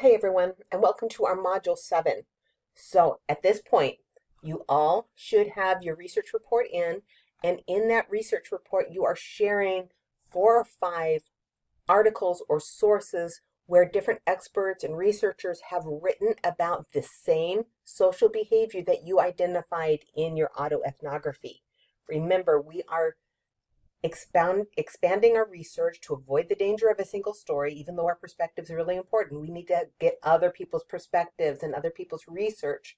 Hey everyone, and welcome to our Module 7. So at this point, you all should have your research report in, and in that research report, you are sharing 4 or 5 articles or sources where different experts and researchers have written about the same social behavior that you identified in your autoethnography. Remember, we are expanding our research to avoid the danger of a single story. Even though our perspectives are really important, we need to get other people's perspectives and other people's research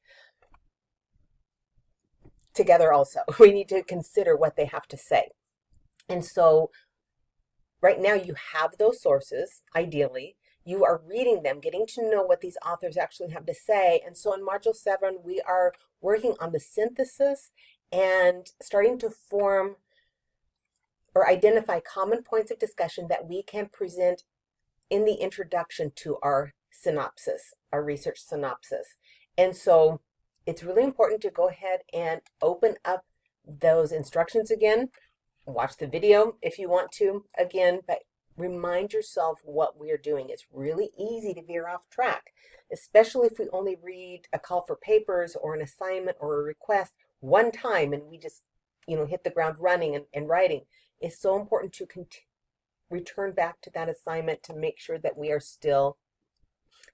together also. We need to consider what they have to say. And so right now you have those sources, ideally. You are reading them, getting to know what these authors actually have to say. And so in Module 7, we are working on the synthesis and starting to form or identify common points of discussion that we can present in the introduction to our synopsis, our research synopsis. And so it's really important to go ahead and open up those instructions again. Watch the video if you want to again, but remind yourself what we're doing. It's really easy to veer off track, especially if we only read a call for papers or an assignment or a request one time and we just, hit the ground running and writing. It's so important to return back to that assignment to make sure that we are still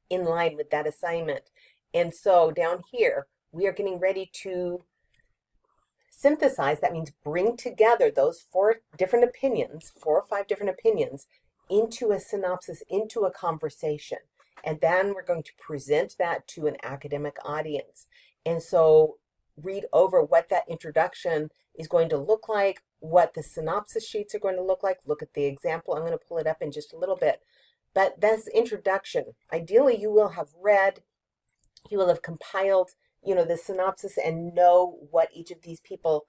in line with that assignment. And so down here, we are getting ready to synthesize. That means bring together those 4 different opinions, 4 or 5 different opinions, into a synopsis, into a conversation. And then we're going to present that to an academic audience. And so read over what that introduction is going to look like, what the synopsis sheets are going to look like. Look at the example. I'm going to pull it up in just a little bit. But that's introduction. Ideally, you will have read, you will have compiled, the synopsis and know what each of these people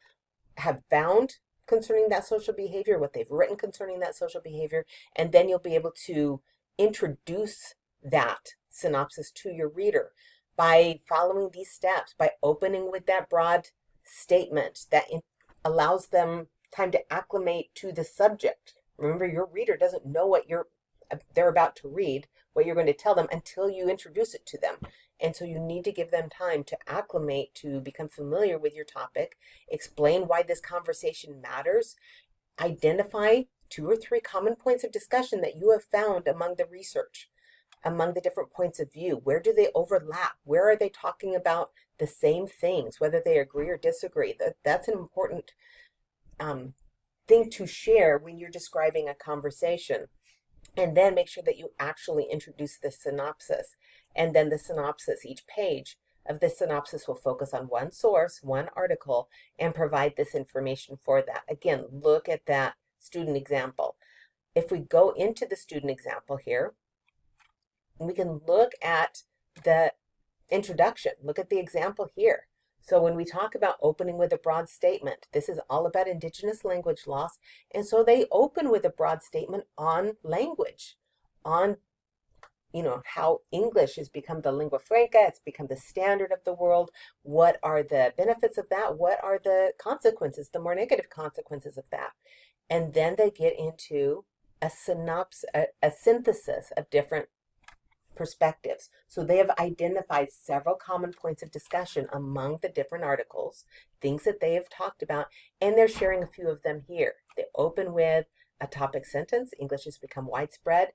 have found concerning that social behavior, what they've written concerning that social behavior, and then you'll be able to introduce that synopsis to your reader by following these steps, by opening with that broad statement that allows them time to acclimate to the subject. Remember, your reader doesn't know what they're about to read, what you're going to tell them until you introduce it to them. And so you need to give them time to acclimate, to become familiar with your topic, explain why this conversation matters, identify 2 or 3 common points of discussion that you have found among the research, among the different points of view. Where do they overlap? Where are they talking about the same things, whether they agree or disagree? That's an important thing to share when you're describing a conversation. And then make sure that you actually introduce the synopsis. And then the synopsis, each page of the synopsis will focus on one source, one article, and provide this information for that. Again, look at that student example. If we go into the student example here, we can look at the introduction. Look at the example here. So when we talk about opening with a broad statement, this is all about Indigenous language loss. And so they open with a broad statement on language, on, how English has become the lingua franca, it's become the standard of the world. What are the benefits of that? What are the consequences, the more negative consequences of that? And then they get into a synthesis of different perspectives. So they have identified several common points of discussion among the different articles, things that they have talked about, and they're sharing a few of them here. They open with a topic sentence: English has become widespread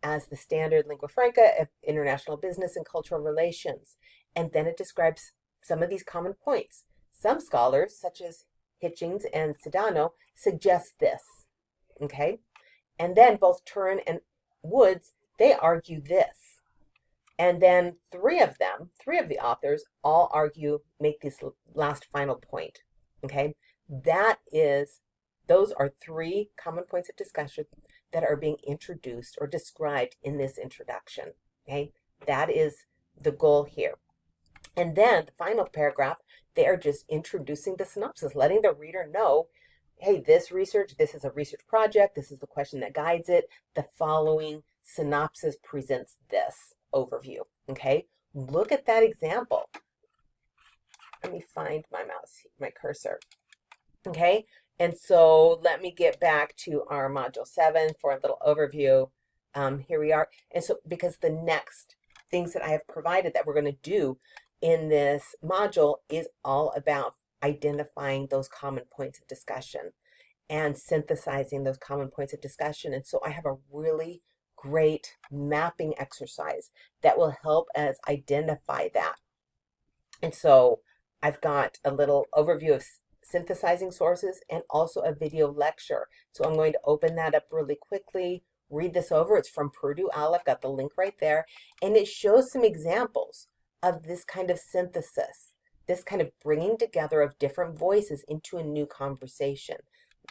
as the standard lingua franca of international business and cultural relations. And then it describes some of these common points. Some scholars, such as Hitchings and Sedano, suggest this, okay? And then both Turin and Woods, they argue this. And then 3 of the authors all make this last final point, okay? Those are 3 common points of discussion that are being introduced or described in this introduction, okay? That is the goal here. And then the final paragraph, they are just introducing the synopsis, letting the reader know, hey, this is a research project, this is the question that guides it, the following synopsis presents this overview, okay? Look at that example. Let me find my cursor, okay? And so let me get back to our Module 7 for a little overview. Here we are. And so because the next things that I have provided that we're going to do in this module is all about identifying those common points of discussion and synthesizing those common points of discussion. And so I have a really great mapping exercise that will help us identify that. And so I've got a little overview of synthesizing sources and also a video lecture. So I'm going to open that up really quickly, read this over. It's from Purdue OWL. I've got the link right there. And it shows some examples of this kind of synthesis, this kind of bringing together of different voices into a new conversation.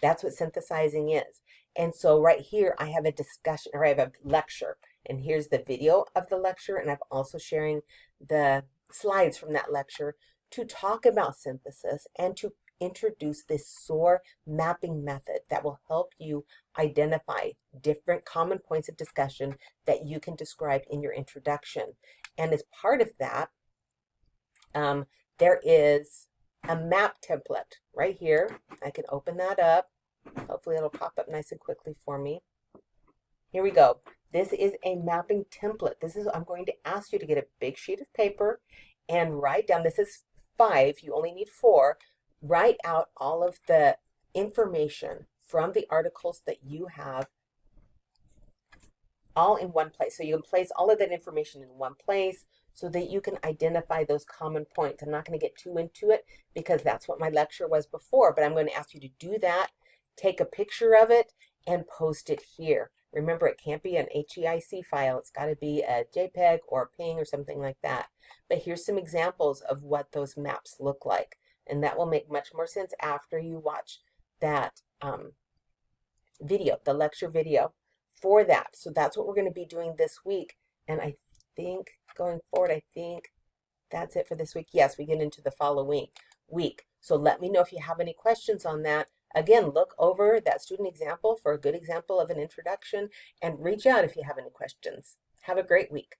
That's what synthesizing is. And so right here, I have a discussion, or I have a lecture. And here's the video of the lecture. And I'm also sharing the slides from that lecture to talk about synthesis and to introduce this SOAR mapping method that will help you identify different common points of discussion that you can describe in your introduction. And as part of that, there is a map template right here. I can open that up. Hopefully it'll pop up nice and quickly for me. Here we go. This is a mapping template. I'm going to ask you to get a big sheet of paper and write down, this is 5, you only need 4, write out all of the information from the articles that you have all in one place. So you can place all of that information in one place so that you can identify those common points. I'm not going to get too into it because that's what my lecture was before, but I'm going to ask you to do that, take a picture of it, and post it here. Remember, it can't be an HEIC file. It's got to be a JPEG or a PNG or something like that. But here's some examples of what those maps look like. And that will make much more sense after you watch that video, the lecture video for that. So that's what we're going to be doing this week. And I think going forward, I think that's it for this week. Yes, we get into the following week. So let me know if you have any questions on that. Again, look over that student example for a good example of an introduction and reach out if you have any questions. Have a great week.